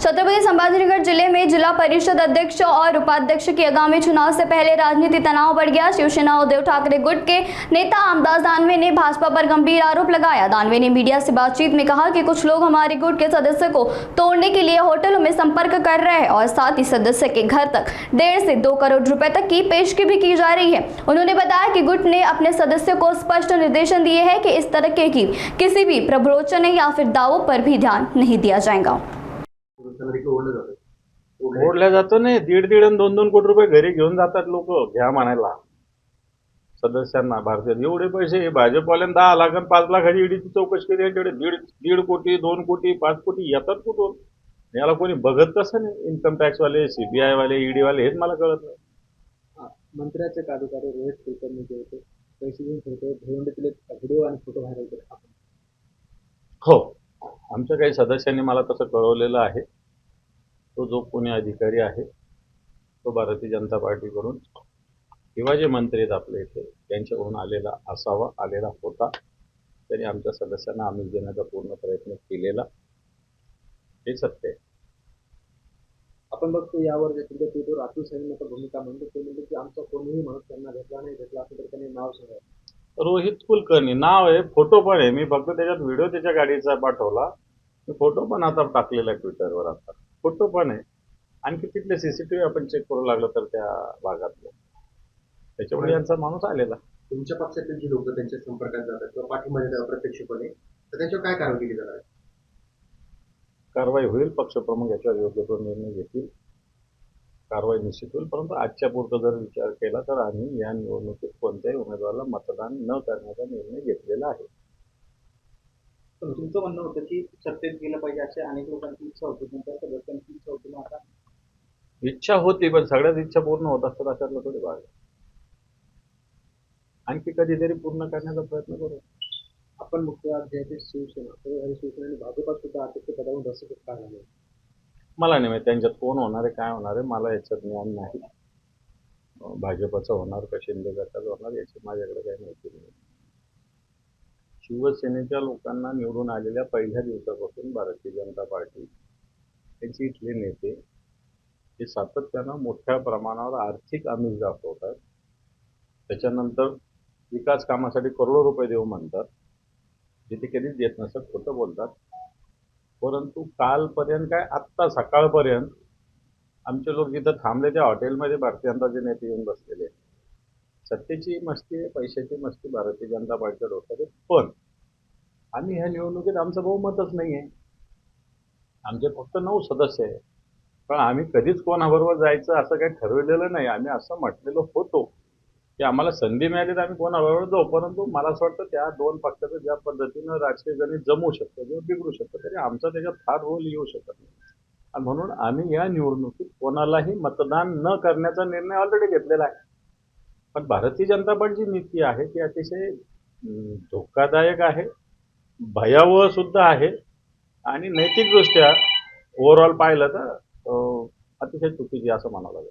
छत्रपति संभाजीनगर जिले में जिला परिषद अध्यक्ष और उपाध्यक्ष के आगामी चुनाव से पहले राजनीति तनाव बढ़ गया। शिवसेना उद्धव ठाकरे गुट के नेता आमदास दानवे ने भाजपा पर गंभीर आरोप लगाया। दानवे ने मीडिया से बातचीत में कहा कि कुछ लोग हमारे गुट के सदस्य को तोड़ने के लिए होटलों में संपर्क कर रहे हैं और साथ ही सदस्य के घर तक 1.5 से 2 करोड़ रुपए तक की पेशगी भी की जा रही है। उन्होंने बताया कि गुट ने अपने सदस्यों को स्पष्ट निर्देशन दिए हैं कि इस तरह की किसी भी प्रवचन या फिर दावों पर भी ध्यान नहीं दिया जाएगा। ओढल्या जातो नाही, 1.5 आणि 2 कोटी रुपये घरी घेऊन जातात लोक घ्या म्हणायला सदस्यांना. भारतीय एवढे पैसे भाजपवाल्यांना 10 लाख आणि 5 लाखाची ईडीची चौकशी केली, तेवढे 1.5 कोटी 2 कोटी 5 कोटी येतात कुठून? याला कोणी बघत कसं नाही? इन्कम टॅक्स वाले, सीबीआय वाले, ईडी वाले, हेच मला कळत नाही. मंत्र्याचे कार्यकारी रोहित कुलकर्णी जे होते पैसे घेऊन फिरतो, भिवंडीतील व्हिडिओ आणि फोटो व्हायरल केले. हो, आमच्या काही सदस्यांनी मला तसं कळवलेलं आहे. तो जो कोणी अधिकारी आहे तो भारतीय जनता पार्टीकडून किंवा जे मंत्री आहेत आपले इथे त्यांच्याकडून आलेला होता. त्यांनी आमच्या सदस्यांना आमिष देण्याचा पूर्ण प्रयत्न केलेला, हे सत्य आहे. आपण बघतो यावर ट्विटर राहुल सैनीचा भूमिका म्हणतो, ते म्हणजे की आमचा कोणीही माणूस त्यांना भेटला नाही, भेटला असेल तर त्यांनी नाव सांगा. रोहित कुलकर्णी नाव आहे, फोटो पण आहे. मी फक्त त्याच्यात व्हिडिओ त्याच्या गाडीचा पाठवला, मी फोटो पण आता टाकलेला आहे ट्विटरवर. आता फोटो पण आहे. आणखी तिथले सीसीटीव्ही आपण चेक करू लागलो तर त्या भागातले, त्याच्यामुळे यांचा माणूस आलेला. तुमच्या पक्षातील जी लोक त्यांच्या संपर्कात जातात किंवा पाठीमध्ये अप्रत्यक्षपणे, तर त्यांच्यावर काय कारवाई केली जाणार? कारवाई होईल. पक्षप्रमुख याच्यावर योग्य तो निर्णय घेतील. कारवाई निश्चित होईल. परंतु आजच्या पुरतं जर विचार केला तर आम्ही या निवडणुकीत कोणत्याही उमेदवाराला मतदान न करण्याचा निर्णय घेतलेला आहे. पण तुमचं म्हणणं होतं की सत्तेत गेलं पाहिजे असे अनेक लोकांची इच्छा होती, त्यांच्या सदस्यांची इच्छा होती. आता इच्छा होती, पण सगळ्याच इच्छा पूर्ण होत असतात अशातला थोडी भाग आहे. आणखी कधीतरी पूर्ण करण्याचा प्रयत्न करू. आपण मुख्य जे शिवसेना आणि भाजपात सुद्धा अध्यक्षपदावरून बसत का झाले? मला नाही माहिती त्यांच्यात कोण होणार आहे, काय होणार आहे, मला याच्यात ज्ञान नाही. भाजपचं होणार का शिंदे गटाचं होणार याची माझ्याकडे काही माहिती नाही. शिवसेनेच्या लोकांना निवडून आलेल्या पहिल्या दिवसापासून भारतीय जनता पार्टी त्यांचे इथले नेते हे सातत्यानं मोठ्या प्रमाणावर आर्थिक आमिष दाखवतात. त्याच्यानंतर विकास कामासाठी करोडो रुपये देऊ म्हणतात, जिथे कधीच देत नसतात, खोटं बोलतात. परंतु कालपर्यंत काय, आत्ता सकाळपर्यंत आमचे लोक जिथं थांबले त्या हॉटेलमध्ये भारतीय जनताचे नेते येऊन बसलेले. सत्तेची मस्ती आहे, पैशाची मस्ती भारतीय जनता पार्टीच्या डोक्यात आहे. पण आम्ही ह्या निवडणुकीत आमचं बहुमतच नाही आहे. आमचे फक्त 9 सदस्य आहे. पण आम्ही कधीच कोणाबरोबर जायचं असं काही ठरवलेलं नाही. आम्ही असं म्हटलेलं होतो की आम्हाला संधी मिळाली तर आम्ही कोणाबरोबर जाऊ. परंतु मला असं वाटतं त्या 2 पक्षाचं ज्या पद्धतीनं राजकीय गणित जमू शकतं किंवा बिघडू शकतं, तरी आमचा त्याच्यात फार रोल येऊ शकत नाही. आणि म्हणून आम्ही या निवडणुकीत कोणालाही मतदान न करण्याचा निर्णय ऑलरेडी घेतलेला आहे. पण भारतीय जनता पार्टीची नीती आहे ती अतिशय धोकादायक आहे, भयावह सुद्धा आहे आणि नैतिकदृष्ट्या ओव्हरऑल पाहिलं तर अतिशय चुकीची असं म्हणावं लागेल.